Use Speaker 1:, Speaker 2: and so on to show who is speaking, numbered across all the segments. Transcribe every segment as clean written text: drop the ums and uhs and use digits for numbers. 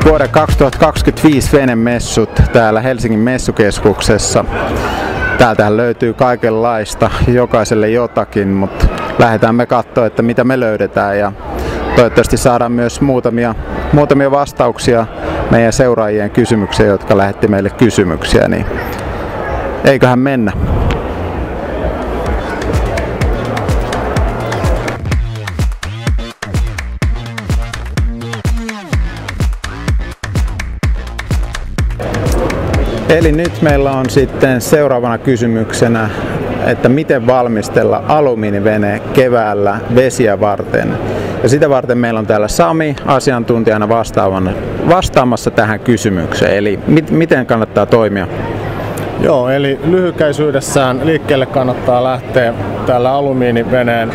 Speaker 1: vuoden 2025 venemessut täällä Helsingin messukeskuksessa. Täältähän löytyy kaikenlaista, jokaiselle jotakin, mutta lähdetään me katsoa, että mitä me löydetään ja toivottavasti saadaan myös muutamia vastauksia meidän seuraajien kysymyksiin, jotka lähetti meille kysymyksiä, niin eiköhän mennä. Eli nyt meillä on sitten seuraavana kysymyksenä, että miten valmistella alumiinivene keväällä vesiä varten. Ja sitä varten meillä on täällä Sami asiantuntijana vastaamassa tähän kysymykseen. Eli miten kannattaa toimia?
Speaker 2: Joo, eli lyhykäisyydessään liikkeelle kannattaa lähteä tällä alumiiniveneen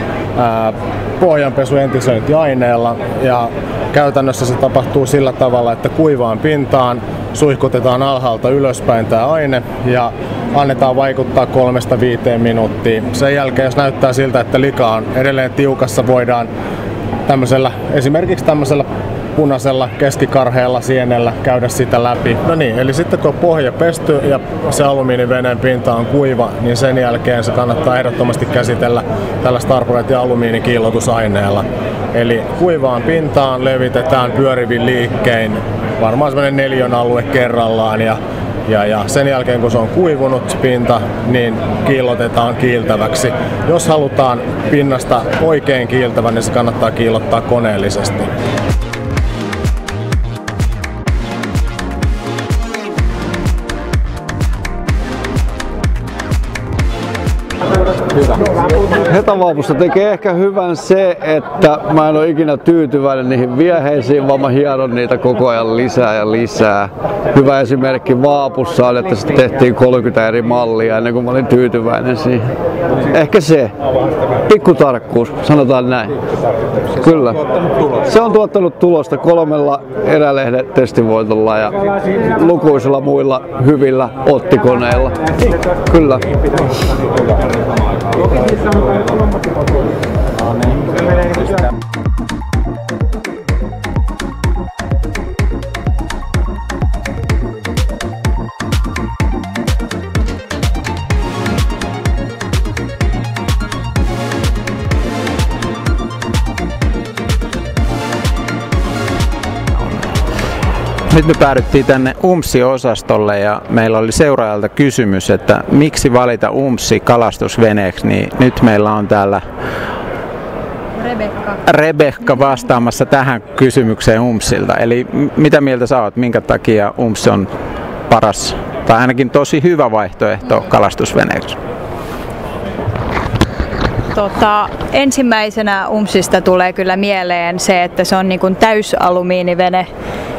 Speaker 2: pohjanpesu entisöintiaineella. Ja käytännössä se tapahtuu sillä tavalla, että kuivaan pintaan suihkutetaan alhaalta ylöspäin tämä aine ja annetaan vaikuttaa 3-5 minuuttia. Sen jälkeen, jos näyttää siltä, että lika on edelleen tiukassa, voidaan esimerkiksi tämmöisellä punaisella keskikarheella sienellä käydä sitä läpi. No niin, eli sitten kun on pohja pesty ja se alumiiniveneen pinta on kuiva, niin sen jälkeen se kannattaa ehdottomasti käsitellä tällä starboard- ja alumiinikiillotusaineella. Eli kuivaan pintaan levitetään pyörivin liikkein varmaan semmoinen 4 alue kerrallaan ja sen jälkeen kun se on kuivunut pinta, niin kiillotetaan kiiltäväksi. Jos halutaan pinnasta oikein kiiltävän, niin se kannattaa kiillottaa koneellisesti.
Speaker 3: Hetavaapusta tekee ehkä hyvän se, että mä en ole ikinä tyytyväinen niihin vieheisiin, vaan mä hieron niitä koko ajan lisää ja lisää. Hyvä esimerkki vaapussa on, että sitä tehtiin 30 eri mallia ennen kuin mä olin tyytyväinen siihen. Ehkä se. Pikkutarkkuus, sanotaan näin. Kyllä. Se on tuottanut tulosta 3 erälehden testivoitolla ja lukuisilla muilla hyvillä ottikoneilla. Kyllä.
Speaker 1: Nyt me päädyttiin tänne UMSI-osastolle ja meillä oli seuraajalta kysymys, että miksi valita UMSI kalastusveneeksi, niin nyt meillä on täällä Rebekka vastaamassa tähän kysymykseen UMSilta. Eli mitä mieltä sä oot, minkä takia UMSI on paras tai ainakin tosi hyvä vaihtoehto kalastusveneeksi?
Speaker 4: Ensimmäisenä UMSista tulee kyllä mieleen se, että se on niin kuin täysalumiinivene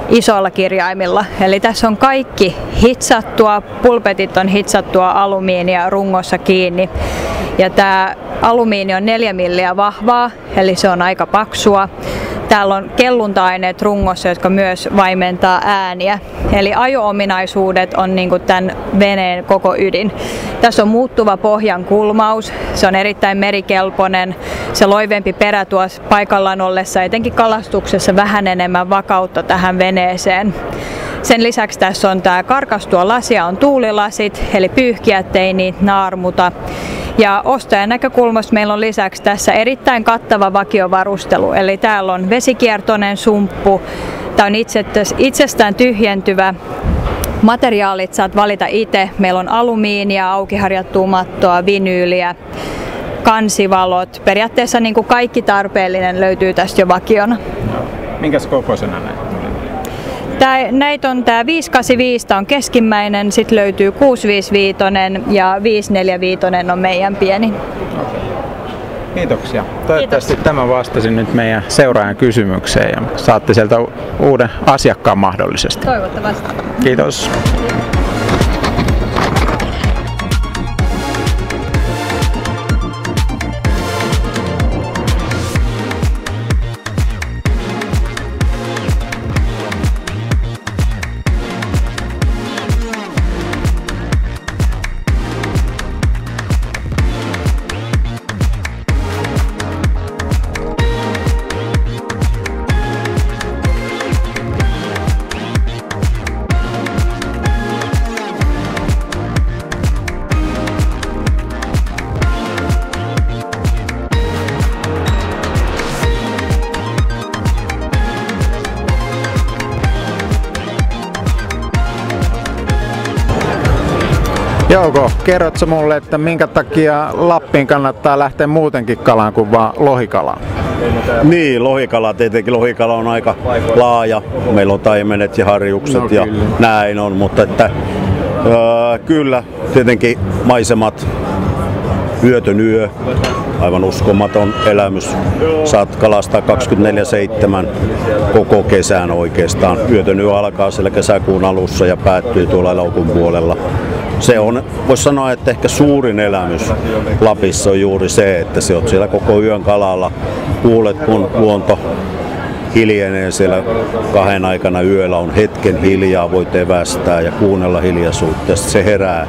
Speaker 4: isoilla kirjaimilla. Eli tässä on kaikki hitsattua, pulpetit on hitsattua alumiinia rungossa kiinni. Ja tämä alumiini on 4 milliä vahvaa, eli se on aika paksua. Täällä on kellunta-aineet rungossa, jotka myös vaimentaa ääniä. Eli ajo-ominaisuudet on niin kuin tämän veneen koko ydin. Tässä on muuttuva pohjan kulmaus, se on erittäin merikelpoinen. Se loivempi perä tuo paikallaan ollessa etenkin kalastuksessa vähän enemmän vakautta tähän veneeseen. Sen lisäksi tässä on tämä karkastua lasia, on tuulilasit, eli pyyhkiät ei niitä naarmuta. Ja ostajan näkökulmasta meillä on lisäksi tässä erittäin kattava vakiovarustelu, eli täällä on vesikiertoinen sumppu, tämä on itsestään tyhjentyvä. Materiaalit saat valita itse. Meillä on alumiinia, aukiharjattua mattoa, vinyyliä, kansivalot. Periaatteessa niin kuin kaikki tarpeellinen löytyy tästä jo vakiona.
Speaker 1: Minkäs kokoisena näitä?
Speaker 4: Näitä on tämä 585 on keskimmäinen, sitten löytyy 655 ja 545 on meidän pieni.
Speaker 1: Kiitoksia. Toivottavasti tämä vastasi nyt meidän seuraajan kysymykseen ja saatte sieltä uuden asiakkaan mahdollisesti.
Speaker 4: Toivottavasti.
Speaker 1: Kiitos. Touko, kerrotko mulle, että minkä takia Lappiin kannattaa lähteä muutenkin kalaan kuin vaan lohikalaan?
Speaker 5: Niin, lohikala, tietenkin lohikala on aika laaja. Meillä on taimenet ja harjukset ja näin on, mutta että, kyllä tietenkin maisemat, yötön yö, aivan uskomaton elämys. Saat kalastaa 24/7 koko kesän oikeastaan. Yötön yö alkaa siellä kesäkuun alussa ja päättyy tuolla elokuun puolella. Se on, voisi sanoa, että ehkä suurin elämys Lapissa on juuri se, että sä oot siellä koko yön kalalla. Kuulet, kun luonto hiljenee siellä 2 aikana yöllä, on hetken hiljaa, voit evästää ja kuunnella hiljaisuutta. Ja se herää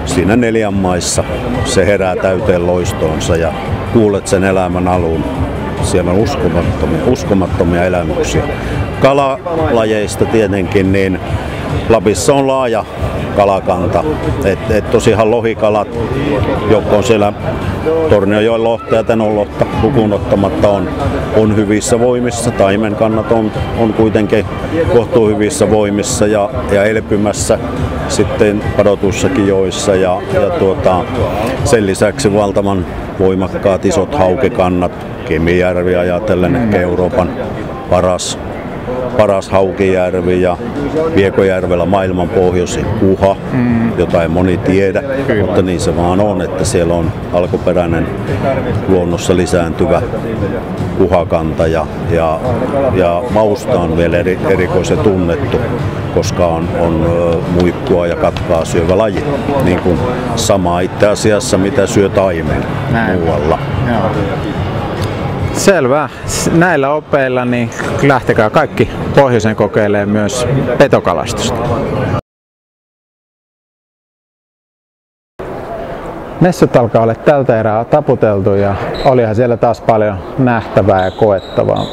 Speaker 5: siinä 4 maissa, se herää täyteen loistoonsa ja kuulet sen elämän alun. Siellä on uskomattomia elämyksiä. Kalalajeista tietenkin, niin Lapissa on laaja kalakanta. Tosiaan lohikalat, jotka on siellä Tornionjoen lohta ja Tenon lohta lukuun ottamatta on hyvissä voimissa. Taimenkannat on kuitenkin kohtuu hyvissä voimissa ja elpymässä sitten padotuissakin joissa. Sen lisäksi valtavan voimakkaat isot haukikannat. Kemijärvi ajatellen ehkä Euroopan paras haukijärvi ja Viekojärvellä maailman pohjoisin kuha, jota ei moni tiedä, mutta niin se vaan on, että siellä on alkuperäinen luonnossa lisääntyvä kuhakanta ja mausta on vielä erikoisen tunnettu, koska on muikkua ja katkaa syövä laji, niin kuin sama itse asiassa mitä syö taimen muualla.
Speaker 1: Selvä. Näillä opeilla niin lähtekää kaikki pohjoisen kokeilemaan myös petokalastusta. Messut alkaa olla tältä erää taputeltu ja olihan siellä taas paljon nähtävää ja koettavaa.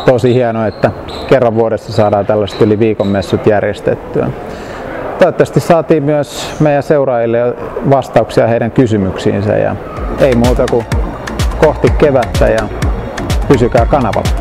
Speaker 1: Tosi hienoa, että kerran vuodessa saadaan tällaiset yli viikon messut järjestettyä. Toivottavasti saatiin myös meidän seuraajille vastauksia heidän kysymyksiinsä ja ei muuta kuin kohti kevättä ja pysykää kanavalla.